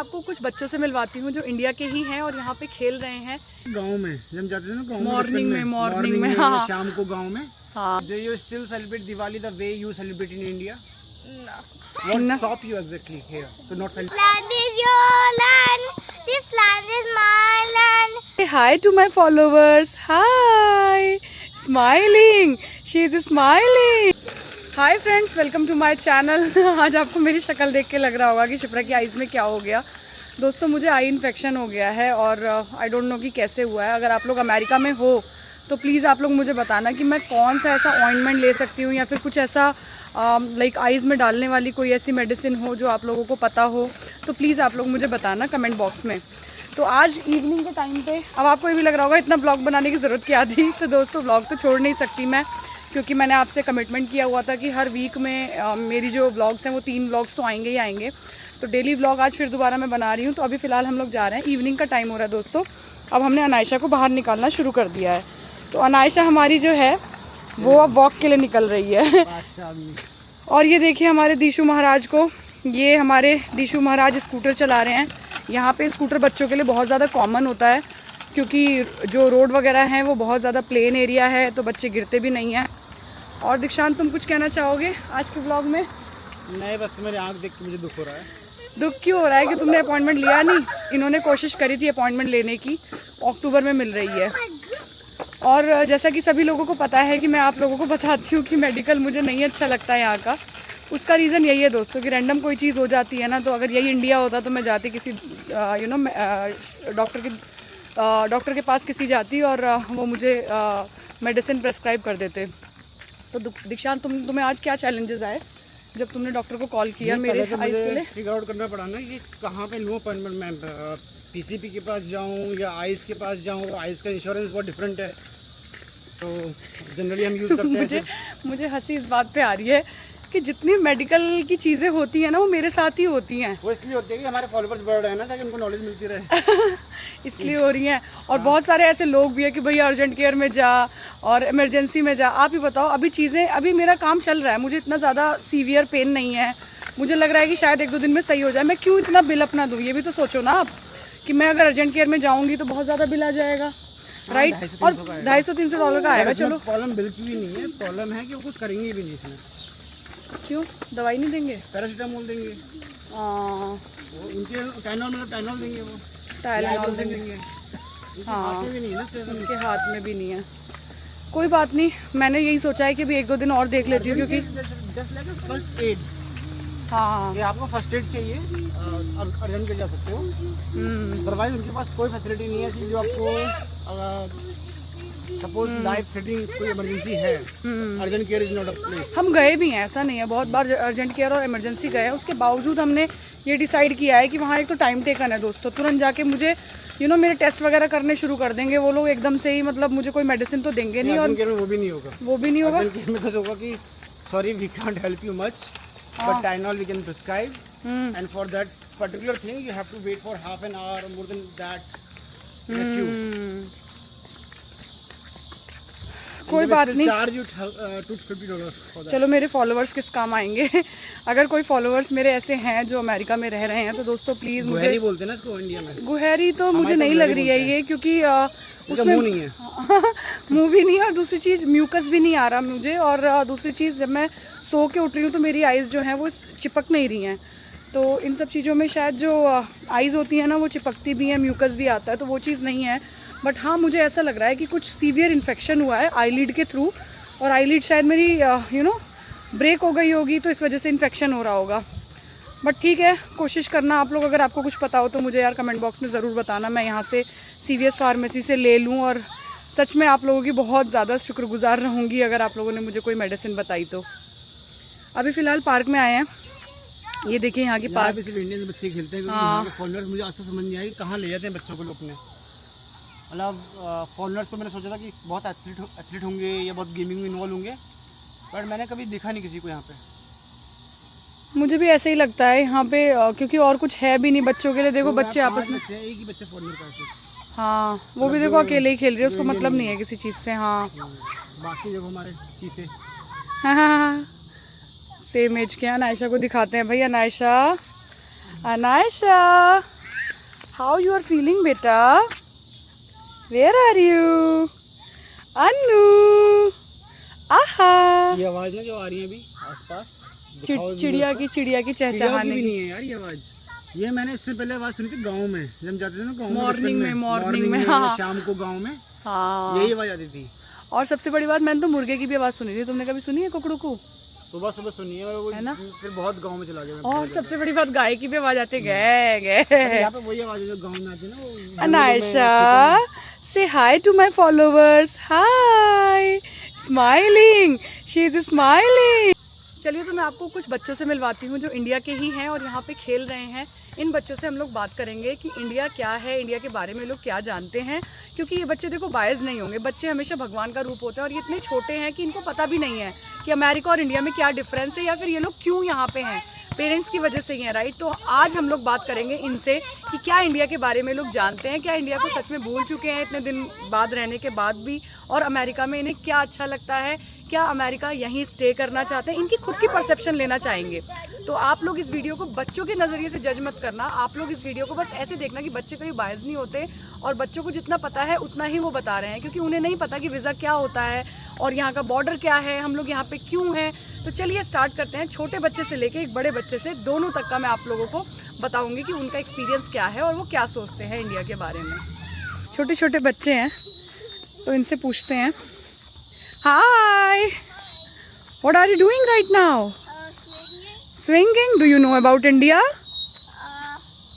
आपको कुछ बच्चों से मिलवाती हूँ जो इंडिया के ही हैं और यहाँ पे खेल रहे हैं गांव में। हम जाते थे ना गांव में, मॉर्निंग में हाँ शाम को गांव में। हाँ। Do you still celebrate Diwali the way you celebrate in India? No. What stop you exactly here to not celebrate? Land is your land. This land is my land. Say hi to my followers. Hi. Smiling. She is smiling. Hi friends, welcome to my channel. आज आपको मेरी शक्ल देख के लग रहा होगा कि शिप्रा की आईज़ में क्या हो गया। दोस्तों, मुझे आई इन्फेक्शन हो गया है और आई डोंट नो कि कैसे हुआ है। अगर आप लोग अमेरिका में हो तो प्लीज़ आप लोग मुझे बताना कि मैं कौन सा ऐसा ऑइंटमेंट ले सकती हूँ या फिर कुछ ऐसा लाइक आईज़ में डालने वाली कोई ऐसी मेडिसिन हो जो आप लोगों को पता हो तो प्लीज़ आप लोग मुझे बताना कमेंट बॉक्स में। तो आज इवनिंग के टाइम पे अब आपको ये भी लग रहा होगा इतना ब्लॉग बनाने की ज़रूरत क्या थी। तो दोस्तों, ब्लॉग तो छोड़ नहीं सकती मैं, क्योंकि मैंने आपसे कमिटमेंट किया हुआ था कि हर वीक में मेरी जो व्लॉग्स हैं वो 3 व्लॉग्स तो आएंगे ही आएंगे। तो डेली व्लॉग आज फिर दोबारा मैं बना रही हूँ। तो अभी फ़िलहाल हम लोग जा रहे हैं, इवनिंग का टाइम हो रहा है दोस्तों। अब हमने अनायशा को बाहर निकालना शुरू कर दिया है। तो अनायशा हमारी जो है वो अब वॉक के लिए निकल रही है। और ये देखिए हमारे दीशु महाराज को, ये हमारे दीशु महाराज स्कूटर चला रहे हैं। यहाँ पे स्कूटर बच्चों के लिए बहुत ज़्यादा कॉमन होता है, क्योंकि जो रोड वगैरह हैं वो बहुत ज़्यादा प्लेन एरिया है, तो बच्चे गिरते भी नहीं हैं। और दीक्षांत, तुम कुछ कहना चाहोगे आज के ब्लॉग में? नहीं, बस मेरी आँख देख के मुझे दुख हो रहा है। दुख क्यों हो रहा है कि तुमने अपॉइंटमेंट लिया नहीं? इन्होंने कोशिश करी थी अपॉइंटमेंट लेने की, अक्टूबर में मिल रही है। और जैसा कि सभी लोगों को पता है कि मैं आप लोगों को बताती हूँ कि मेडिकल मुझे नहीं अच्छा लगता है यहाँ का। उसका रीज़न यही है दोस्तों कि रैंडम कोई चीज़ हो जाती है ना, तो अगर यही इंडिया होता तो मैं जाती किसी डॉक्टर के पास किसी जाती और वो मुझे मेडिसिन प्रेस्क्राइब कर देते। तो दीक्षांत, तुम्हें आज क्या चैलेंजेस आए जब तुमने डॉक्टर को कॉल किया मेरे आइज़ के लिए? फिगर आउट करना पड़ा ना कि कहाँ पे नो अपॉइंटमेंट मैं पीसीपी के पास जाऊँ या आइज़ के पास जाऊँ। आइज़ का इंश्योरेंस बहुत डिफरेंट है, तो जनरली हम यूज़ करते हैं। मुझे हंसी इस बात पे आ रही है कि जितनी मेडिकल की चीज़ें होती हैं ना वो मेरे साथ ही होती हैं। वो इसलिए होती है कि हमारे फॉलोअर्स बढ़ रहे हैं ना, ताकि उनको नॉलेज मिलती रहे। इसलिए हो रही हैं। और बहुत सारे ऐसे लोग भी हैं कि भैया अर्जेंट केयर में जा और इमरजेंसी में जा। आप ही बताओ, अभी मेरा काम चल रहा है, मुझे इतना ज़्यादा सीवियर पेन नहीं है। मुझे लग रहा है कि शायद 1-2 दिन में सही हो जाए। मैं क्यों इतना बिल अपना दूँ? ये भी तो सोचो ना आप कि मैं अगर अर्जेंट केयर में जाऊँगी तो बहुत ज़्यादा बिल आ जाएगा, राइट? और $250-300 का आएगा। चलो, प्रॉब्लम बिल की भी नहीं है, प्रॉब्लम है कि वो कुछ करेंगे भी नहीं इसमें। क्यों? दवाई नहीं देंगे? पैरासीटामोल देंगे, उनके टाइनॉल देंगे, वो टाइलेनॉल देंगे। हाँ, भी नहीं है, उनके हाथ में भी नहीं है। कोई बात नहीं, मैंने यही सोचा है कि भी 1-2 दिन और देख लेती हूँ, क्योंकि जस्ट लाइक फर्स्ट एड। हाँ, ये आपको फर्स्ट एड चाहिए अर्जेंट के जा सकते हो। अदरवाइज उनके पास कोई फैसिलिटी नहीं है कि जो आपको सपोज लाइफ थ्रेटनिंग कोई इमरजेंसी है, urgent care is not a place. हम गए भी हैं, ऐसा नहीं है, बहुत बार अर्जेंट केयर और इमरजेंसी गए हैं। उसके बावजूद हमने ये डिसाइड किया है कि वहाँ एक तो टाइम टेकन है दोस्तों। तुरंत जाके मुझे मेरे टेस्ट वगैरह करने शुरू कर देंगे वो लोग एकदम से ही, मतलब मुझे कोई मेडिसिन तो देंगे नहीं। और वो भी नहीं होगा, अर्जेंट केयर में बस होगा कि sorry we can't help you much, but Tylenol we can prescribe, and for that particular thing you have to wait for half an hour more than that. कोई बात नहीं, $250 चलो मेरे फॉलोअर्स किस काम आएंगे। अगर कोई फॉलोअर्स मेरे ऐसे हैं जो अमेरिका में रह रहे हैं तो दोस्तों प्लीज़ मुझे, गुहैरी बोलते हैं ना इसको इंडिया में। गुहैरी तो मुझे नहीं लग रही है ये, क्योंकि उसमें मुंह नहीं है। मुंह भी नहीं है, और दूसरी चीज़ म्यूकस भी नहीं आ रहा मुझे। और दूसरी चीज़, जब मैं सो के उठ रही हूँ तो मेरी आइज़ जो हैं वो चिपक नहीं रही हैं। तो इन सब चीज़ों में शायद जो आइज़ होती हैं ना वो चिपकती भी हैं, म्यूकस भी आता है, तो वो चीज़ नहीं है। बट हाँ, मुझे ऐसा लग रहा है कि कुछ सीवियर इन्फेक्शन हुआ है आईलिड के थ्रू, और आईलिड शायद मेरी ब्रेक हो गई होगी, तो इस वजह से इन्फेक्शन हो रहा होगा। बट ठीक है, कोशिश करना आप लोग, अगर आपको कुछ पता हो तो मुझे यार कमेंट बॉक्स में ज़रूर बताना। मैं यहाँ से CVS फार्मेसी से ले लूँ, और सच में आप लोगों की बहुत ज़्यादा शुक्रगुजार रहूँगी अगर आप लोगों ने मुझे कोई मेडिसिन बताई तो। अभी फ़िलहाल पार्क में आए हैं, ये देखिए यहाँ की पार्क। इंडियन बच्चे खेलते हैं, यहाँ के फॉरेनर्स मुझे आज तक समझ नहीं आई कहाँ ले जाते हैं बच्चों को लोग अपने। मतलब फॉरेनर्स को मैंने सोचा था कि बहुत एथलीट होंगे या बहुत गेमिंग में इन्वॉल्व होंगे, बट मैंने कभी देखा नहीं किसी को यहाँ पे। मुझे भी ऐसे ही लगता है यहाँ पे, क्योंकि और कुछ है भी नहीं बच्चों के लिए। देखो बच्चे आपस में, एक ही बच्चे फॉरेनर का, हाँ वो भी देखो अकेले ही खेल रहे हैं, उसको मतलब नहीं है किसी चीज़ से। हाँ, बाकी जब हमारे चीते, हाँ, सेम एज के। अनायशा को दिखाते हैं भाई। Anaysha, Anaisha, how you are feeling, beta? Where are you? Anu, aha. ये आवाज ना जो आ रही है अभी आसपास, चिड़िया की चहचहाने भी की। नहीं है यार ये आवाज। ये मैंने इससे पहले आवाज सुनी थी गांव में, जब हम जाते थे ना गांव में, मॉर्निंग में, हाँ। शाम को गांव में हाँ, यही आवाज आती थी। और सबसे बड़ी बात, मैंने तो मुर्गे की भी आवाज सुनी थी। तुमने कभी सुनी है कुकड़ू को? सुबह सुबह सुनी है, वो है ना? फिर बहुत गांव में चला गया मैं। और सबसे बड़ी बात, गाय की भी आवाज आती है, गे गे। यहाँ पे वही आवाज है जो गांव में आती है ना, वो Anaisha, say hi to my followers. Hi, smiling. She is smiling. चलिए, तो मैं आपको कुछ बच्चों से मिलवाती हूँ जो इंडिया के ही हैं और यहाँ पे खेल रहे हैं। इन बच्चों से हम लोग बात करेंगे कि इंडिया क्या है, इंडिया के बारे में लोग क्या जानते हैं। क्योंकि ये बच्चे देखो बायस नहीं होंगे, बच्चे हमेशा भगवान का रूप होते हैं और ये इतने छोटे हैं कि इनको पता भी नहीं है कि अमेरिका और इंडिया में क्या डिफरेंस है, या फिर ये लोग क्यों यहाँ पे हैं। पेरेंट्स की वजह से ही हैं, राइट। तो आज हम लोग बात करेंगे इनसे कि क्या इंडिया के बारे में लोग जानते हैं, क्या इंडिया को सच में भूल चुके हैं इतने दिन बाद रहने के बाद भी, और अमेरिका में इन्हें क्या अच्छा लगता है, क्या अमेरिका यहीं स्टे करना चाहते हैं, इनकी खुद की परसेप्शन लेना चाहेंगे। तो आप लोग इस वीडियो को बच्चों के नज़रिए से जज मत करना, आप लोग इस वीडियो को बस ऐसे देखना कि बच्चे कभी बायस नहीं होते और बच्चों को जितना पता है उतना ही वो बता रहे हैं, क्योंकि उन्हें नहीं पता कि वीज़ा क्या होता है और यहाँ का बॉर्डर क्या है, हम लोग यहाँ पे क्यों हैं। तो चलिए स्टार्ट करते हैं। छोटे बच्चे से लेके एक बड़े बच्चे से, दोनों तक का मैं आप लोगों को बताऊँगी कि उनका एक्सपीरियंस क्या है और वो क्या सोचते हैं इंडिया के बारे में। छोटे छोटे बच्चे हैं तो इनसे पूछते हैं। हाय, what are you doing right now? Swinging. Do you know about India?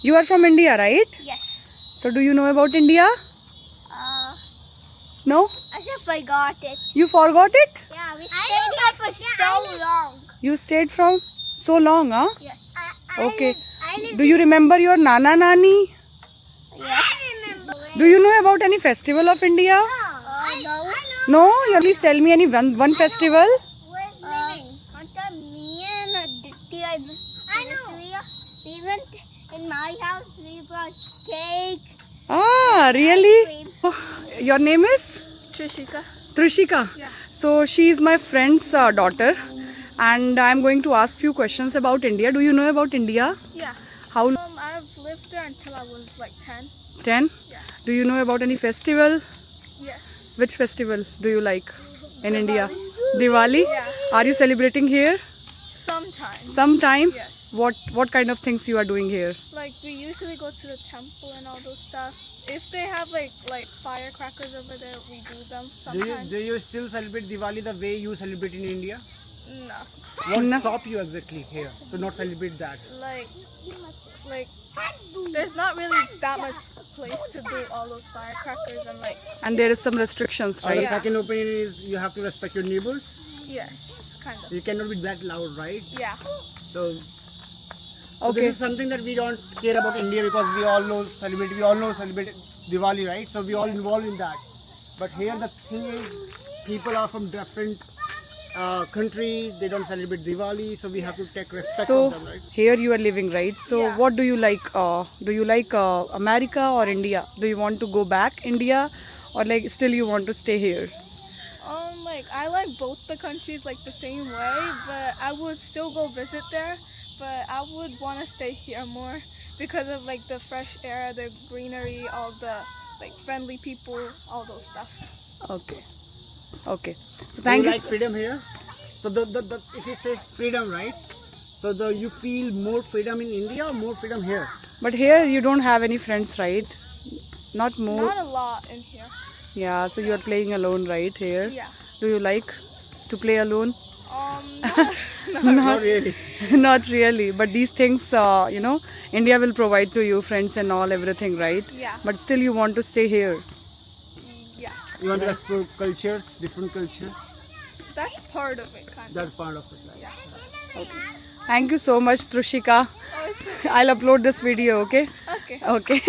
You are from India, right? Yes. So do you know about India? No? I just forgot it. You forgot it? Yeah, we stayed here for so long. You stayed from so long, huh? Yes. Okay. Do you remember your Nana Nani? Yes. I remember. Do you know about any festival of India? No. No? You please tell me any one festival. Me and Aditya and Surya, we went in my house, we brought cake. Ah, really? Oh, your name is? Trishika. Trishika. Yeah. So she is my friend's daughter, and I am going to ask few questions about India. Do you know about India? Yeah. How? I've lived there until I was like 10. 10? Yeah. Do you know about any festival? Yes. Which festival do you like in India? Diwali? Yeah. Are you celebrating here? Sometimes. Sometime? Yes. What kind of things you are doing here? Like we usually go to the temple and all those stuff. If they have like firecrackers over there, we do them sometimes. Do you still celebrate Diwali the way you celebrate in India? No. What No. stop you exactly here to not celebrate that? Like there's not really that much place to do all those firecrackers and like And there is some restrictions, Or the right? Yeah. second opinion is you have to respect your neighbors. yes, kind of. You cannot be that loud, right? Yeah. So Okay. this is something that we don't care about India because we all know celebrate Diwali, right? So we all involved in that. But here the thing is, people are from different countries. They don't celebrate Diwali, so we have to take respect So of them, right? here you are living, right? So Yeah. what do you like? Do you like America or India? Do you want to go back India, or like still you want to stay here? Like I like both the countries like the same way, but I would still go visit there. But I would want to stay here more because of like the fresh air, the greenery, all the like friendly people, all those stuff. Okay. Okay. So Do thank you you. like freedom here? So the if you say freedom, right? So you feel more freedom in India or more freedom here? But here you don't have any friends, right? Not more. Not a lot in here. Yeah. So you are playing alone, right? Here. Yeah. Do you like to play alone? Not really. Not really. But these things, India will provide to you friends and all, everything, right? Yeah. But still you want to stay here. Yeah. You want to explore cultures, different culture. That's part of it, kind of. That's part of it. Right? Thank you so much, Trushika. Oh, it's I'll upload this video, okay? okay. Okay.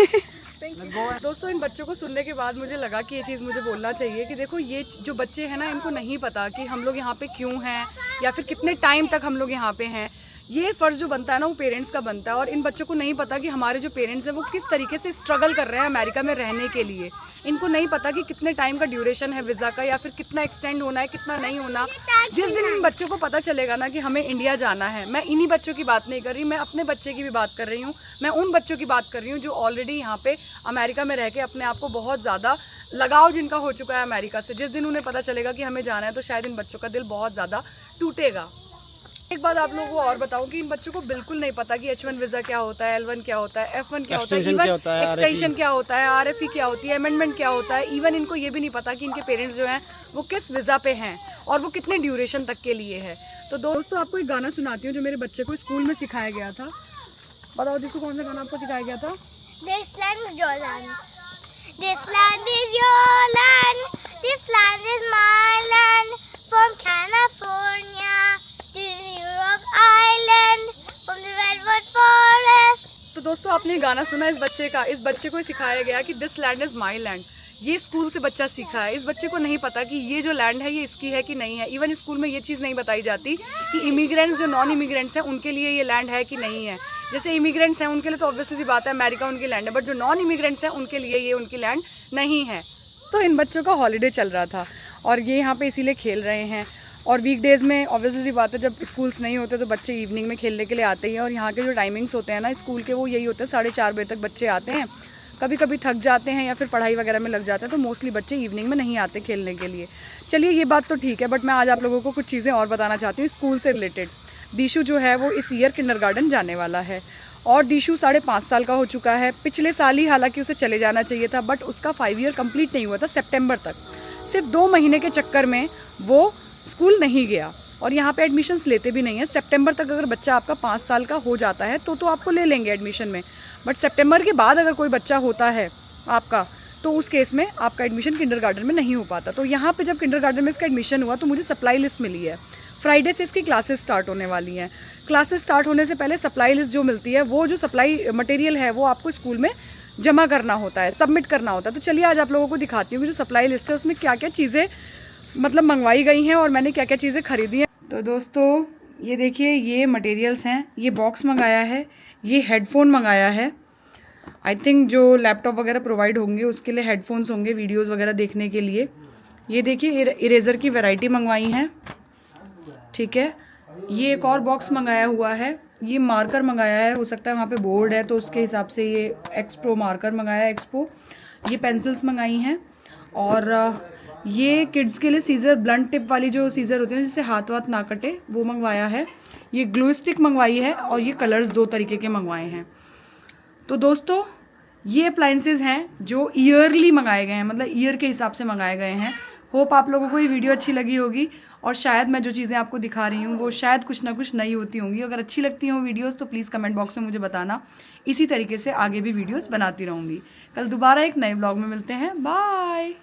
Thank you. दोस्तों, इन बच्चों को सुनने के बाद मुझे लगा कि ये चीज़ मुझे बोलना चाहिए कि देखो, ये जो बच्चे हैं ना, इनको नहीं पता कि हम लोग यहाँ पे क्यों हैं या फिर कितने टाइम तक हम लोग यहाँ पे हैं। ये फ़र्ज़ जो बनता है ना वो पेरेंट्स का बनता है। और इन बच्चों को नहीं पता कि हमारे जो पेरेंट्स हैं वो किस तरीके से स्ट्रगल कर रहे हैं अमेरिका में रहने के लिए। इनको नहीं पता कि कितने टाइम का ड्यूरेशन है वीज़ा का, या फिर कितना एक्सटेंड होना है, कितना नहीं होना। जिस दिन इन बच्चों को पता चलेगा ना कि हमें इंडिया जाना है, मैं इन्हीं बच्चों की बात नहीं कर रही, मैं अपने बच्चे की भी बात कर रही हूँ। मैं उन बच्चों की बात कर रही हूँ जो ऑलरेडी यहाँ पे अमेरिका में रह के अपने आप को बहुत ज़्यादा लगाव जिनका हो चुका है अमेरिका से। जिस दिन उन्हें पता चलेगा कि हमें जाना है तो शायद इन बच्चों का दिल बहुत ज़्यादा टूटेगा। एक बात आप लोगों को और बताऊं कि इन बच्चों को बिल्कुल नहीं पता कि H1 वीज़ा क्या होता है, L1 क्या होता है, F1 क्या होता है, इवन एक्सटेंशन क्या होता है, RFE क्या होती है, अमेंडमेंट क्या होता है। इवन इनको ये भी नहीं पता कि इनके पेरेंट्स जो हैं वो किस वीज़ा पे हैं और वो कितने ड्यूरेशन तक के लिए है। तो दोस्तों आपको एक गाना सुनाती हूँ जो मेरे बच्चे को स्कूल में सिखाया गया था। बताओ जिसको कौन सा गाना आपको सिखाया गया था? This land is your land. This land is your land. This land is my land. From California to New York Island. From the redwood forest. तो दोस्तों आपने ये गाना सुना इस बच्चे का। इस बच्चे को सिखाया गया कि this land is my land. ये स्कूल से बच्चा सीखा है। इस बच्चे को नहीं पता कि ये जो लैंड है ये इसकी है कि नहीं है। इवन स्कूल में ये चीज़ नहीं बताई जाती कि इमिग्रेंट्स जो नॉन इमिग्रेंट्स हैं उनके लिए ये लैंड है कि नहीं है। जैसे इमिग्रेंट्स हैं उनके लिए तो ऑब्वियसली सी बात है अमेरिका उनकी लैंड है, बट जो नॉन इमिग्रेंट्स हैं उनके लिए ये उनकी लैंड नहीं है। तो इन बच्चों का हॉलीडे चल रहा था और ये यहाँ पे इसीलिए खेल रहे हैं। और वीकडेज़ में ऑब्वियसली सी बात है जब स्कूल्स नहीं होते तो बच्चे इवनिंग में खेलने के लिए आते हैं। और यहाँ के जो टाइमिंग्स होते हैं ना स्कूल के वो यही होते हैं, 4:30 बजे तक बच्चे आते हैं। कभी कभी थक जाते हैं या फिर पढ़ाई वगैरह में लग जाते हैं, तो मोस्टली बच्चे इवनिंग में नहीं आते खेलने के लिए। चलिए ये बात तो ठीक है, बट मैं आज आप लोगों को कुछ चीज़ें और बताना चाहती हूँ स्कूल से रिलेटेड। दीशु जो है वो इस ईयर किंडरगार्टन जाने वाला है और दीशु 5.5 साल का हो चुका है। पिछले साल ही हालांकि उसे चले जाना चाहिए था, बट उसका 5 ईयर कंप्लीट नहीं हुआ था सितंबर तक। सिर्फ 2 महीने के चक्कर में वो स्कूल नहीं गया और यहाँ पे एडमिशन्स लेते भी नहीं है। सितंबर तक अगर बच्चा आपका 5 साल का हो जाता है तो आपको ले लेंगे एडमिशन में, बट सितंबर के बाद अगर कोई बच्चा होता है आपका तो उस केस में आपका एडमिशन किंडरगार्टन में नहीं हो पाता। तो यहाँ पे जब किंडरगार्टन में इसका एडमिशन हुआ तो मुझे सप्लाई लिस्ट मिली है। फ्राइडे से इसकी क्लासेस स्टार्ट होने वाली हैं। क्लासेस स्टार्ट होने से पहले सप्लाई लिस्ट जो मिलती है, वो जो सप्लाई मटेरियल है वो आपको स्कूल में जमा करना होता है, सबमिट करना होता है। तो चलिए आज आप लोगों को दिखाती हूँ कि जो सप्लाई लिस्ट है उसमें क्या क्या चीज़ें मतलब मंगवाई गई हैं और मैंने क्या क्या चीज़ें खरीदी हैं। तो दोस्तों ये देखिए ये मटेरियल्स हैं, ये बॉक्स मंगाया है, ये हेडफोन मंगाया है। आई थिंक जो लैपटॉप वगैरह प्रोवाइड होंगे उसके लिए हेडफोन्स होंगे वीडियोस वगैरह देखने के लिए। ये देखिए इरेज़र की वैरायटी मंगवाई हैं, ठीक है। ये एक और बॉक्स मंगाया हुआ है, ये मार्कर मंगाया है, हो सकता है वहाँ पे बोर्ड है तो उसके हिसाब से ये एक्सपो मार्कर मंगाया है, एक्सपो। ये पेंसिल्स मंगाई हैं और ये किड्स के लिए सीज़र, ब्लंट टिप वाली जो सीज़र होती है जिससे हाथ वाथ ना कटे, वो मंगवाया है। ये ग्लू स्टिक मंगवाई है और ये कलर्स 2 तरीके के मंगवाए हैं। तो दोस्तों ये अप्लाइंसेस हैं जो ईयरली मंगाए गए हैं, मतलब ईयर के हिसाब से मंगाए गए हैं। होप आप लोगों को ये वीडियो अच्छी लगी होगी और शायद मैं जो चीज़ें आपको दिखा रही हूँ वो शायद कुछ ना कुछ नई होती होंगी। अगर अच्छी लगती हों वीडियोस तो प्लीज़ कमेंट बॉक्स में मुझे बताना। इसी तरीके से आगे भी वीडियोस बनाती रहूँगी। कल दोबारा एक नए ब्लॉग में मिलते हैं। बाय।